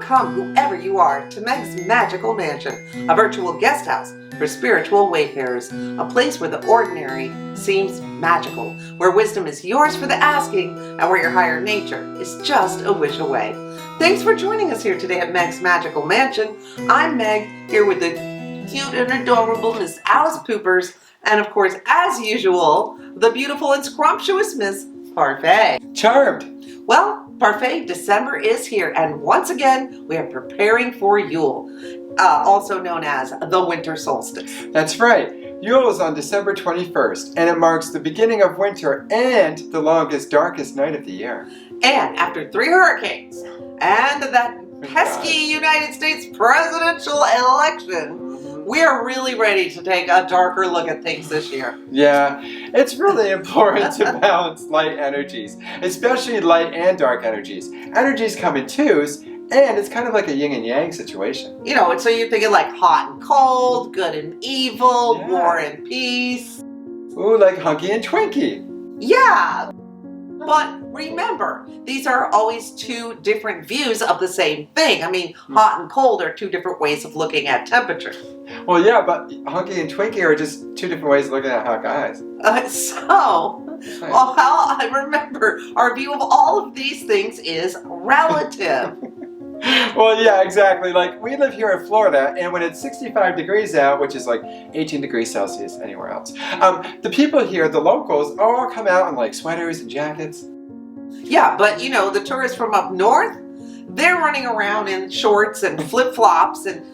Come, whoever you are, to Meg's Magical Mansion, a virtual guest house for spiritual wayfarers, a place where the ordinary seems magical, where wisdom is yours for the asking, and where your higher nature is just a wish away. Thanks for joining us here today at Meg's Magical Mansion. I'm Meg, here with the cute and adorable Miss Alice Poopers, and of course, as usual, the beautiful and scrumptious Miss Parfait. Charmed! Well, Parfait, December is here, and once again, we are preparing for Yule, also known as the winter solstice. That's right. Yule is on December 21st, and it marks the beginning of winter and the longest, darkest night of the year. And after 3 hurricanes and that pesky United States presidential election, we are really ready to take a darker look at things this year. Yeah, it's really important to balance light energies, especially light and dark energies. Energies come in twos, and it's kind of like a yin and yang situation. You know, so you're thinking like hot and cold, good and evil, Yeah. war and peace. Ooh, like Hunky and Twinkie. Yeah, but remember, these are always 2 different views of the same thing. I mean, hot and cold are 2 different ways of looking at temperature. Well, yeah, but Hunky and Twinkie are just 2 different ways of looking at hot guys. Well, how I remember, our view of all of these things is relative. Well, yeah, exactly. Like, we live here in Florida, and when it's 65 degrees out, which is like 18 degrees Celsius anywhere else, the people here, the locals, all come out in like sweaters and jackets. Yeah, but you know, the tourists from up north, they're running around in shorts and flip-flops, and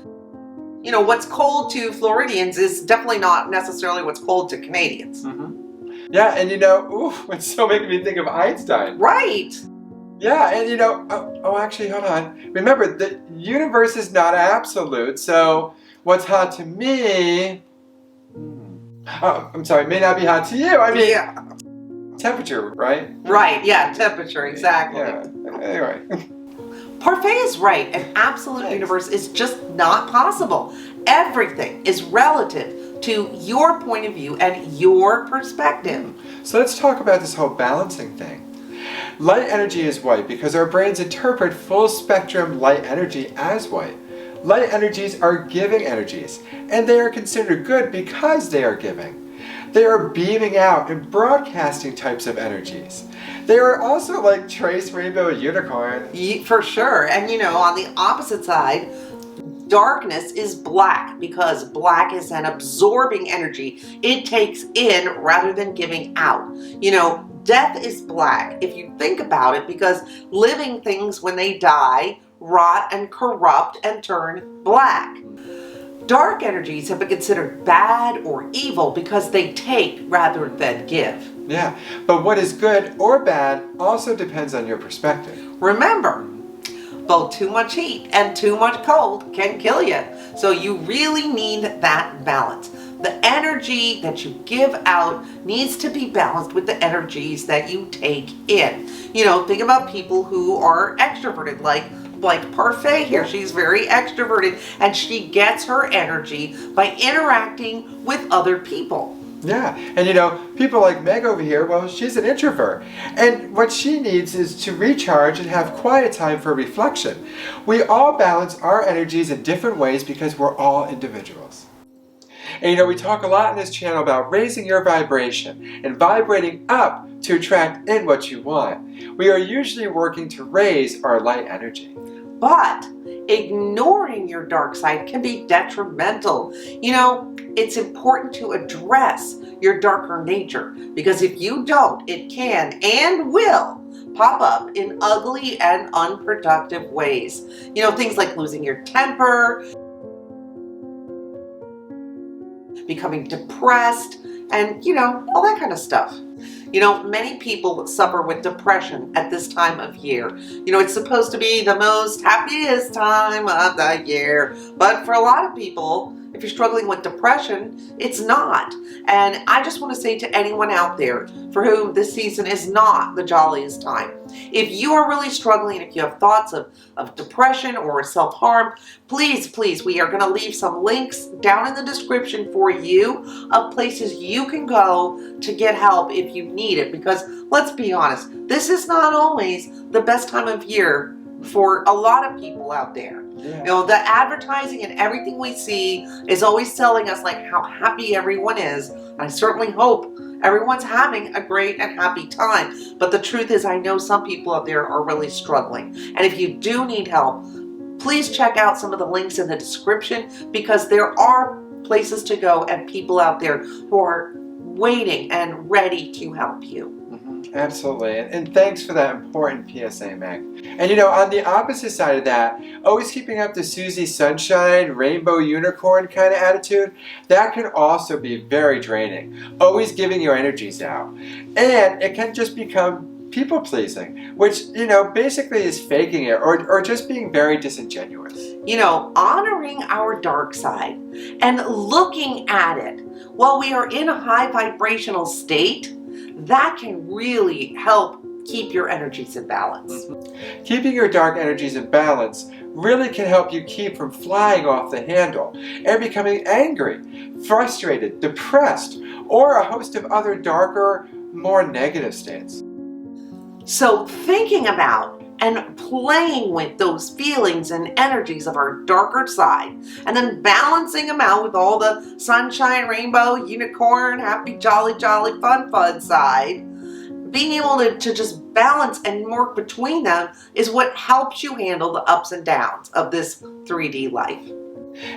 you know, what's cold to Floridians is definitely not necessarily what's cold to Canadians. Mm-hmm. Yeah, and you know, ooh, it's so making me think of Einstein. Right. Yeah, and you know, actually, hold on. Remember, the universe is not absolute, so what's hot to me, I'm sorry, may not be hot to you. I mean, Yeah. temperature, right? Right, yeah, temperature, exactly. Yeah, anyway. Parfait is right. An absolute universe is just not possible. Everything is relative to your point of view and your perspective. So let's talk about this whole balancing thing. Light energy is white because our brains interpret full spectrum light energy as white. Light energies are giving energies, and they are considered good because they are giving. They are beaming out and broadcasting types of energies. They are also like trace rainbow unicorn. For sure. And you know, on the opposite side, darkness is black because black is an absorbing energy. It takes in rather than giving out. You know, death is black if you think about it, because living things, when they die, rot and corrupt and turn black. Dark energies have been considered bad or evil because they take rather than give. Yeah, but what is good or bad also depends on your perspective. Remember, both too much heat and too much cold can kill you. So you really need that balance. The energy that you give out needs to be balanced with the energies that you take in. You know, think about people who are extroverted, like Parfait here. She's very extroverted, and she gets her energy by interacting with other people. Yeah, and you know, people like Meg over here, well, she's an introvert. And what she needs is to recharge and have quiet time for reflection. We all balance our energies in different ways because we're all individuals. And you know, we talk a lot in this channel about raising your vibration and vibrating up to attract in what you want. We are usually working to raise our light energy. But ignoring your dark side can be detrimental. You know, it's important to address your darker nature, because if you don't, it can and will pop up in ugly and unproductive ways. You know, things like losing your temper, becoming depressed, and you know, all that kind of stuff. You know, many people suffer with depression at this time of year. You know, it's supposed to be the most happiest time of the year, but for a lot of people, if you're struggling with depression, it's not. And I just want to say to anyone out there for whom this season is not the jolliest time, if you are really struggling, if you have thoughts of depression or self-harm, please, we are going to leave some links down in the description for you of places you can go to get help if you need it. Because let's be honest, this is not always the best time of year for a lot of people out there. Yeah. You know, the advertising and everything we see is always telling us like how happy everyone is. I certainly hope everyone's having a great and happy time. But the truth is, I know some people out there are really struggling. And if you do need help, please check out some of the links in the description, because there are places to go and people out there who are waiting and ready to help you. Absolutely, and thanks for that important PSA, Meg. And you know, on the opposite side of that, always keeping up the Susie Sunshine, Rainbow Unicorn kind of attitude, that can also be very draining, always giving your energies out. And it can just become people-pleasing, which, you know, basically is faking it or just being very disingenuous. You know, honoring our dark side and looking at it while we are in a high vibrational state, that can really help keep your energies in balance. Keeping your dark energies in balance really can help you keep from flying off the handle and becoming angry, frustrated, depressed, or a host of other darker, more negative states. So thinking about and playing with those feelings and energies of our darker side, and then balancing them out with all the sunshine, rainbow, unicorn, happy, jolly, fun side, being able to just balance and work between them is what helps you handle the ups and downs of this 3D life.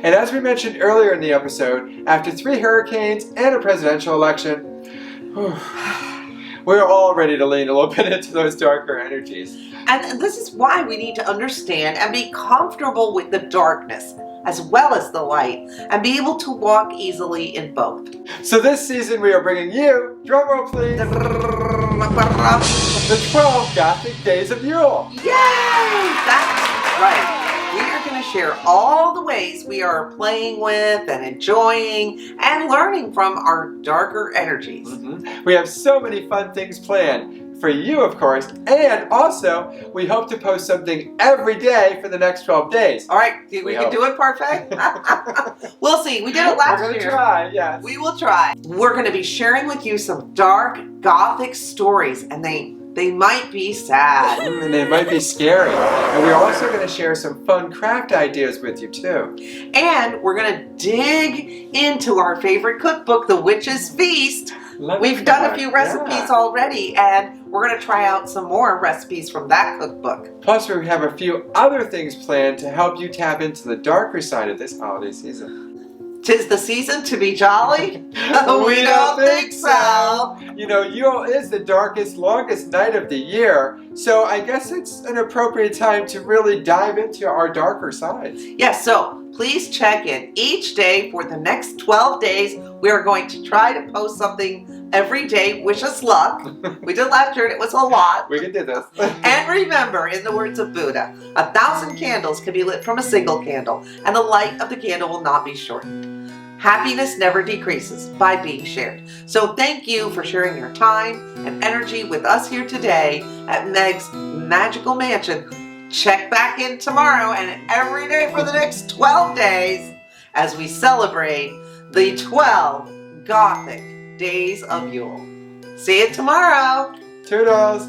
And as we mentioned earlier in the episode, after 3 hurricanes and a presidential election, we're all ready to lean a little bit into those darker energies. And this is why we need to understand and be comfortable with the darkness as well as the light, and be able to walk easily in both. So this season we are bringing you, drumroll please, the 12 Gothic Days of Yule. Yay! That's right. We are going to share all the ways we are playing with and enjoying and learning from our darker energies. We have so many fun things planned for you, of course, and also we hope to post something every day for the next 12 days. All right, we can do it perfect. We'll see. We did it last year. We're going to try, yes. We will try. We're going to be sharing with you some dark Gothic stories, and they might be sad. And they might be scary. And we're also going to share some fun craft ideas with you too. And we're going to dig into our favorite cookbook, The Witch's Feast. We've done a few recipes already, and we're going to try out some more recipes from that cookbook. Plus, we have a few other things planned to help you tap into the darker side of this holiday season. 'Tis the season to be jolly? We don't think so. You know, Yule is the darkest, longest night of the year, so I guess it's an appropriate time to really dive into our darker sides. Yes, so please check in each day for the next 12 days. We are going to try to post something every day. Wish us luck. We did last year and it was a lot. We can do this. And remember, in the words of Buddha, 1,000 candles can be lit from a single candle, and the light of the candle will not be shortened. Happiness never decreases by being shared. So thank you for sharing your time and energy with us here today at Meg's Magical Mansion. Check back in tomorrow and every day for the next 12 days as we celebrate the 12 Gothic Days of Yule. See you tomorrow. Toodles.